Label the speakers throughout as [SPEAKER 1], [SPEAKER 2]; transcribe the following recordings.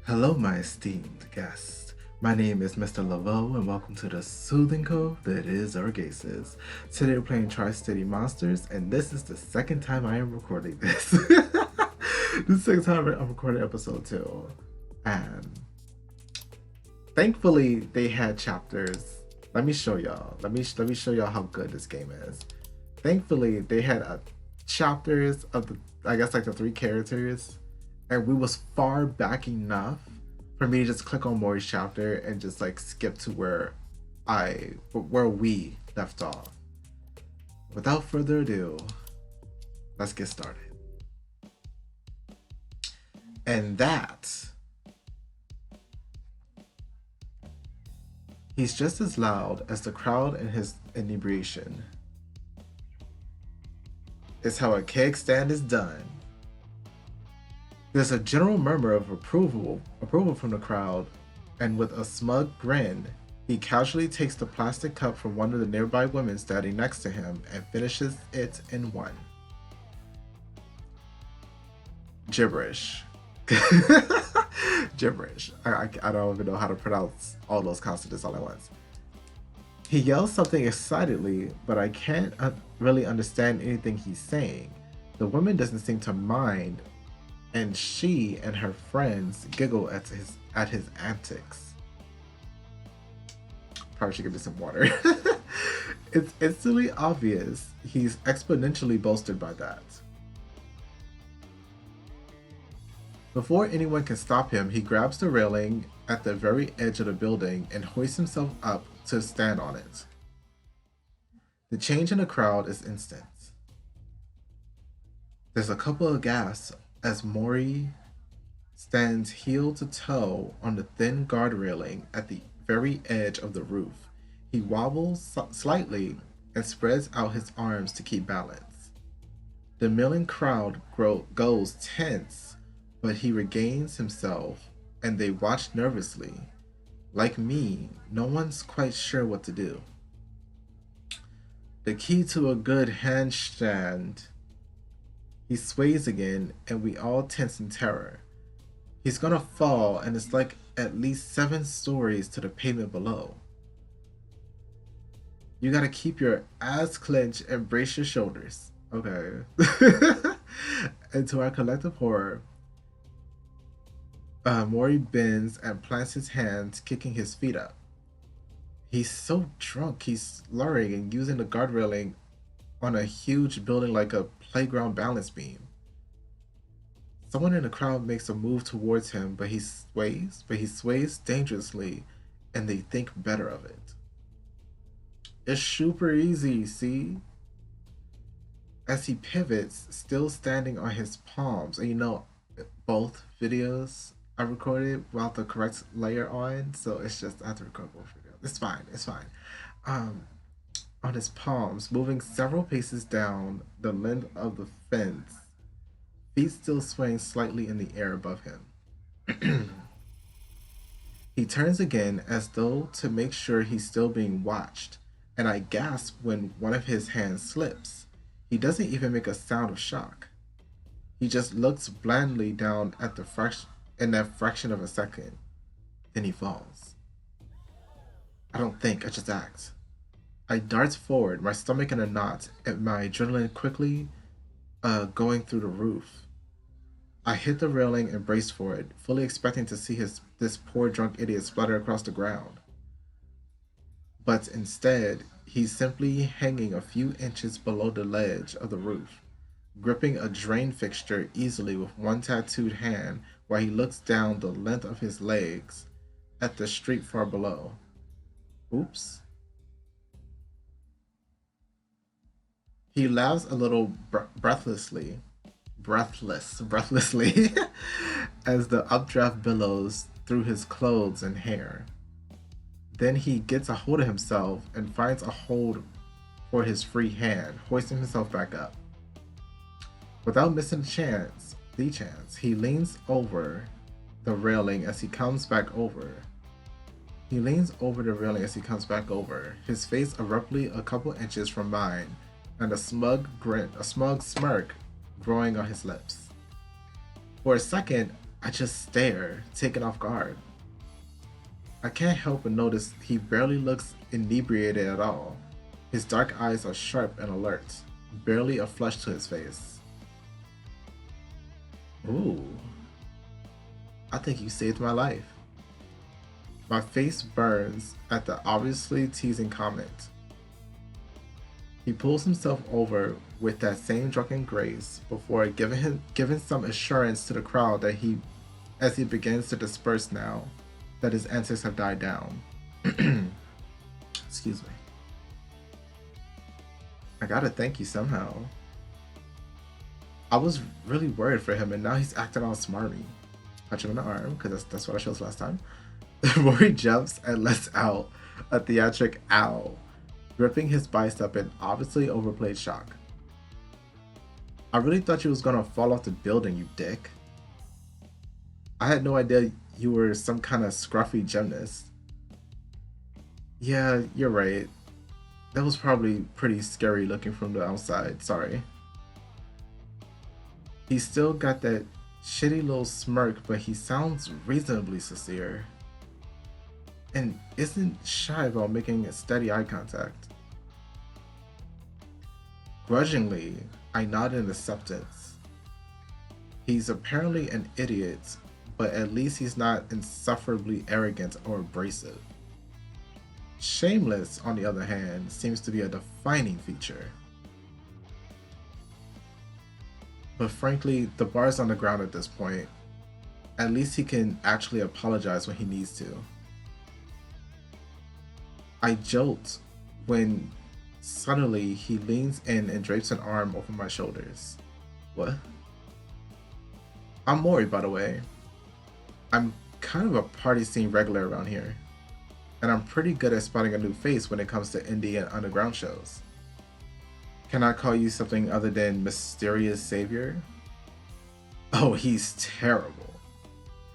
[SPEAKER 1] Hello, my esteemed guest. My name is Mr. Laveau, and welcome to the soothing cove that is Orgaysis. Today we're playing Tri-City Monsters, and this is the second time I am recording this. The second time I'm recording episode 2. And thankfully, they had chapters. Let me show y'all. Let me show y'all how good this game is. Thankfully, they had chapters of the 3 characters, and we was far back enough for me to just click on Mori's chapter and just like skip to where we left off. Without further ado, let's get started. And that he's just as loud as the crowd in his inebriation. It's how a keg stand is done. There's a general murmur of approval from the crowd, and with a smug grin, he casually takes the plastic cup from one of the nearby women standing next to him and finishes it in one. Gibberish. Gibberish. I don't even know how to pronounce all those consonants all at once. He yells something excitedly, but I can't really understand anything he's saying. The woman doesn't seem to mind, and she and her friends giggle at his antics. Probably should give me some water. It's instantly obvious he's exponentially bolstered by that. Before anyone can stop him, he grabs the railing at the very edge of the building and hoists himself up to stand on it. The change in the crowd is instant. There's a couple of gasps as Mori stands heel to toe on the thin guard railing at the very edge of the roof. He wobbles slightly and spreads out his arms to keep balance. The milling crowd goes tense, but he regains himself and they watch nervously. Like me, no one's quite sure what to do. The key to a good handstand. He sways again, and we all tense in terror. He's gonna fall, and it's like at least 7 stories to the pavement below. You gotta keep your ass clenched and brace your shoulders. Okay. And to our collective horror, Mori bends and plants his hands, kicking his feet up. He's so drunk, he's slurring and using the guard railing on a huge building like a playground balance beam. Someone in the crowd makes a move towards him, but he sways dangerously, and they think better of it. It's super easy, see? As he pivots, still standing on his palms, and both videos I recorded without the correct layer on, so it's just I have to record both videos. It's fine. On his palms, moving several paces down the length of the fence, feet still swaying slightly in the air above him. He turns again as though to make sure he's still being watched, and I gasp when one of his hands slips. He doesn't even make a sound of shock. He just looks blandly down at in that fraction of a second. Then he falls. I don't think, I just act. I dart forward, my stomach in a knot, and my adrenaline quickly going through the roof. I hit the railing and brace for it, fully expecting to see this poor drunk idiot splatter across the ground. But instead, he's simply hanging a few inches below the ledge of the roof, gripping a drain fixture easily with one tattooed hand while he looks down the length of his legs at the street far below. Oops. He laughs a little breathlessly, as the updraft billows through his clothes and hair. Then he gets a hold of himself and finds a hold for his free hand, hoisting himself back up. Without missing the chance, he leans over the railing as he comes back over. His face abruptly a couple inches from mine, and a smug smirk growing on his lips. For a second, I just stare, taken off guard. I can't help but notice he barely looks inebriated at all. His dark eyes are sharp and alert, barely a flush to his face. Ooh, I think you saved my life. My face burns at the obviously teasing comment. He pulls himself over with that same drunken grace before giving some assurance to the crowd that as he begins to disperse now that his antics have died down. Excuse me. I gotta thank you somehow. I was really worried for him, and now he's acting all smarmy. Touch him on the arm, because that's what I chose last time. Mori jumps and lets out a theatric owl, gripping his bicep in obviously overplayed shock. I really thought you was gonna fall off the building, you dick. I had no idea you were some kind of scruffy gymnast. Yeah, you're right. That was probably pretty scary looking from the outside, sorry. He's still got that shitty little smirk, but he sounds reasonably sincere. And isn't shy about making a steady eye contact. Grudgingly, I nod in acceptance. He's apparently an idiot, but at least he's not insufferably arrogant or abrasive. Shameless, on the other hand, seems to be a defining feature. But frankly, the bar's on the ground at this point. At least he can actually apologize when he needs to. I jolt when suddenly he leans in and drapes an arm over my shoulders. What? I'm Mori, by the way. I'm kind of a party scene regular around here, and I'm pretty good at spotting a new face when it comes to indie and underground shows. Can I call you something other than mysterious savior? Oh, he's terrible.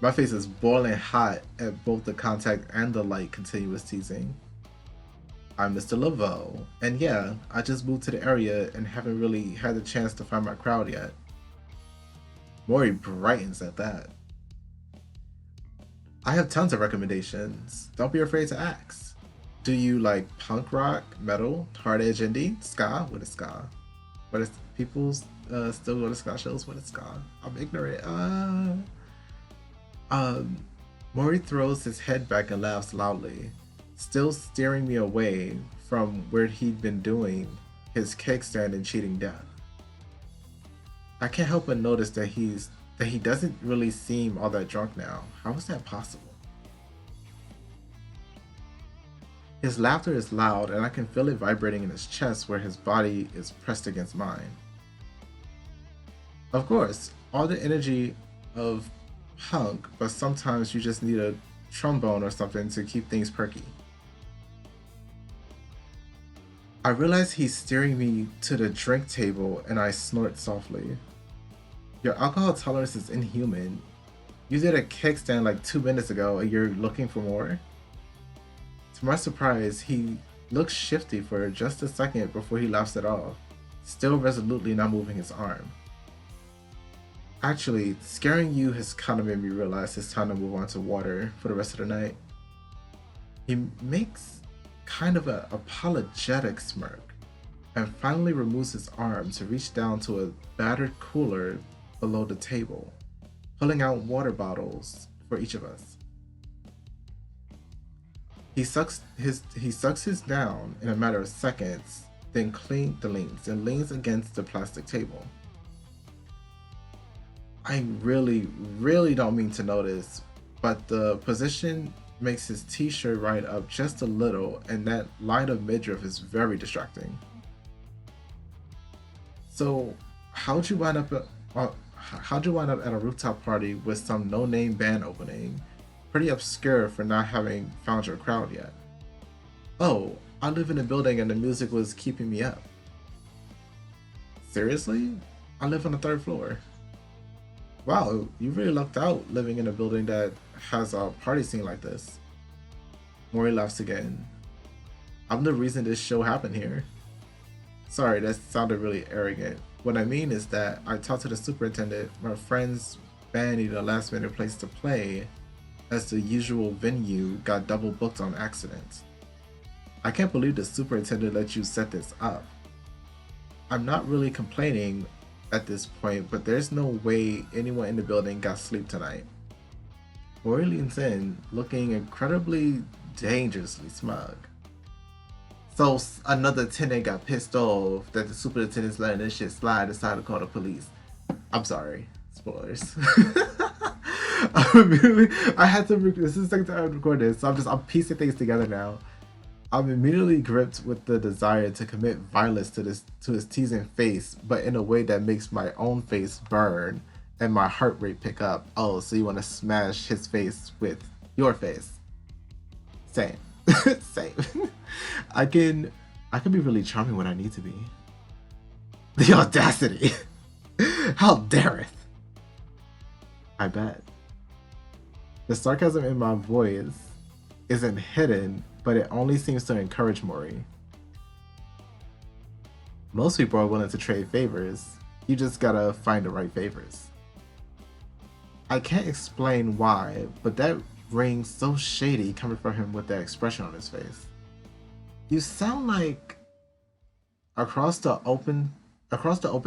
[SPEAKER 1] My face is boiling hot at both the contact and the light continuous teasing. I'm Mr. Laveau, and yeah, I just moved to the area and haven't really had the chance to find my crowd yet. Mori brightens at that. I have tons of recommendations. Don't be afraid to ask. Do you like punk rock, metal, hard edge indie, ska? What is ska? What is people still go to ska shows? What is ska? I'm ignorant. Mori throws his head back and laughs loudly, still steering me away from where he'd been doing his cake stand and cheating death. I can't help but notice that he doesn't really seem all that drunk now. How is that possible? His laughter is loud, and I can feel it vibrating in his chest where his body is pressed against mine. Of course, all the energy of punk, but sometimes you just need a trombone or something to keep things perky. I realize he's steering me to the drink table, and I snort softly. Your alcohol tolerance is inhuman. You did a keg stand like 2 minutes ago and you're looking for more? To my surprise, he looks shifty for just a second before he laughs it off, still resolutely not moving his arm. Actually, scaring you has kind of made me realize it's time to move on to water for the rest of the night. He makes kind of an apologetic smirk and finally removes his arm to reach down to a battered cooler below the table, pulling out water bottles for each of us. He sucks his down in a matter of seconds, then leans against the plastic table. I really don't mean to notice, but the position makes his t-shirt ride up just a little, and that line of midriff is very distracting. So, how'd you wind up at a rooftop party with some no-name band opening? Pretty obscure for not having found your crowd yet. Oh, I live in a building and the music was keeping me up. Seriously? I live on the 3rd floor. Wow, you really lucked out living in a building that has a party scene like this. Mori laughs again. I'm the reason this show happened here. Sorry, that sounded really arrogant. What I mean is that I talked to the superintendent, my friends fan needed a last minute place to play, as the usual venue got double booked on accident. I can't believe the superintendent let you set this up. I'm not really complaining at this point, but there's no way anyone in the building got sleep tonight. Mori leans in, looking incredibly dangerously smug. So another tenant got pissed off that the superintendent's letting this shit slide, decided to call the police. I'm sorry. Spoilers. I had to. This is the second time I record this, so I'm piecing things together now. I'm immediately gripped with the desire to commit violence to his teasing face, but in a way that makes my own face burn and my heart rate pick up. Oh, so you want to smash his face with your face? Same, same. I can be really charming when I need to be. The audacity! How dareth! I bet. The sarcasm in my voice isn't hidden, but it only seems to encourage Mori. Most people are willing to trade favors. You just gotta find the right favors. I can't explain why, but that rings so shady coming from him with that expression on his face. You sound like... Across the open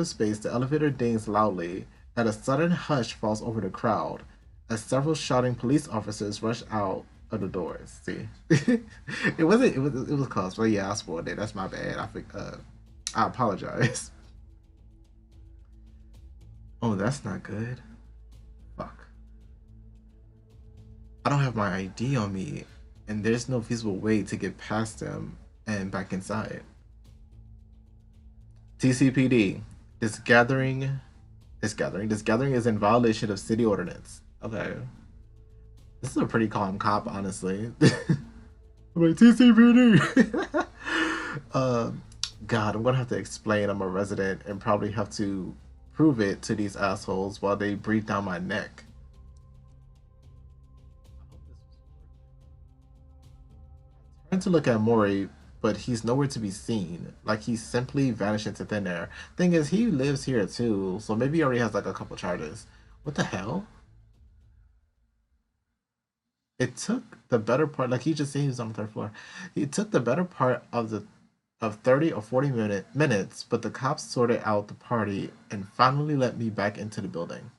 [SPEAKER 1] space, the elevator dings loudly, and a sudden hush falls over the crowd as several shouting police officers rush out of the doors. See, it was close, but yeah, I spoiled it. That's my bad. I apologize. Oh, that's not good. Fuck. I don't have my ID on me, and there's no feasible way to get past them and back inside. TCPD. This gathering is in violation of city ordinance. Okay. This is a pretty calm cop, honestly. I'm like, TCPD! God, I'm gonna have to explain I'm a resident and probably have to prove it to these assholes while they breathe down my neck. I turn to look at Mori, but he's nowhere to be seen. Like he simply vanished into thin air. Thing is, he lives here too, so maybe he already has like a couple charges. What the hell? It took the better part, like he just said he was on the third floor. It took the better part of 30 or 40 minutes, but the cops sorted out the party and finally let me back into the building.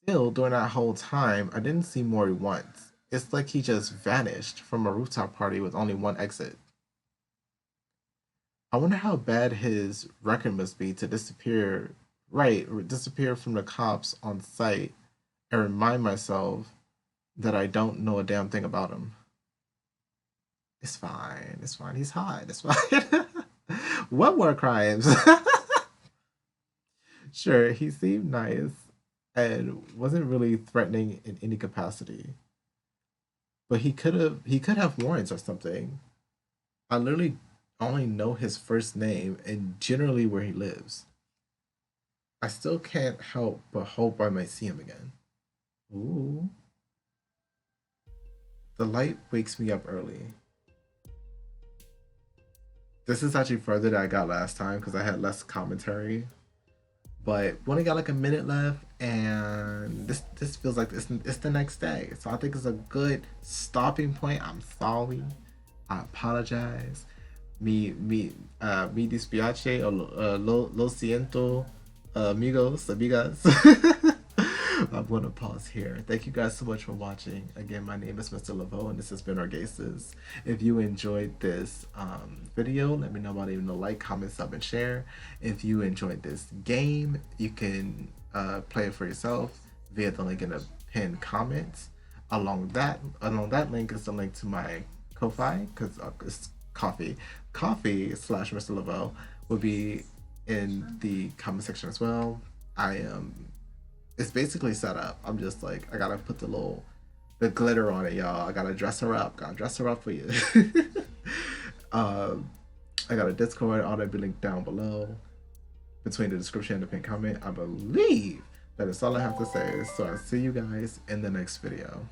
[SPEAKER 1] Still, during that whole time, I didn't see Mori once. It's like he just vanished from a rooftop party with only one exit. I wonder how bad his record must be to disappear, right, disappear from the cops on site and remind myself that I don't know a damn thing about him. It's fine. It's fine. He's hot. It's fine. What war crimes? Sure, he seemed nice and wasn't really threatening in any capacity. But he could have warrants or something. I literally only know his first name and generally where he lives. I still can't help but hope I might see him again. Ooh. The light wakes me up early. This is actually further than I got last time because I had less commentary. But we only got like a minute left, and this feels like it's the next day. So I think it's a good stopping point. I'm sorry. I apologize. Mi dispiace o lo siento, amigos, amigas. I'm going to pause here. Thank you guys so much for watching. Again, my name is Mr. Laveau, and this has been Orgaysis. If you enjoyed this video, let me know about it. Like, comment, sub, and share. If you enjoyed this game, you can play it for yourself via the link in the pinned comments. Along that link is the link to my Ko-Fi, because it's coffee / Mr. Laveau will be in the comment section as well. It's basically set up. I'm just like, I gotta put the glitter on it, y'all. I gotta dress her up. Gotta dress her up for you. I got a Discord. All that be linked down below between the description and the pinned comment. I believe that is all I have to say. So I'll see you guys in the next video.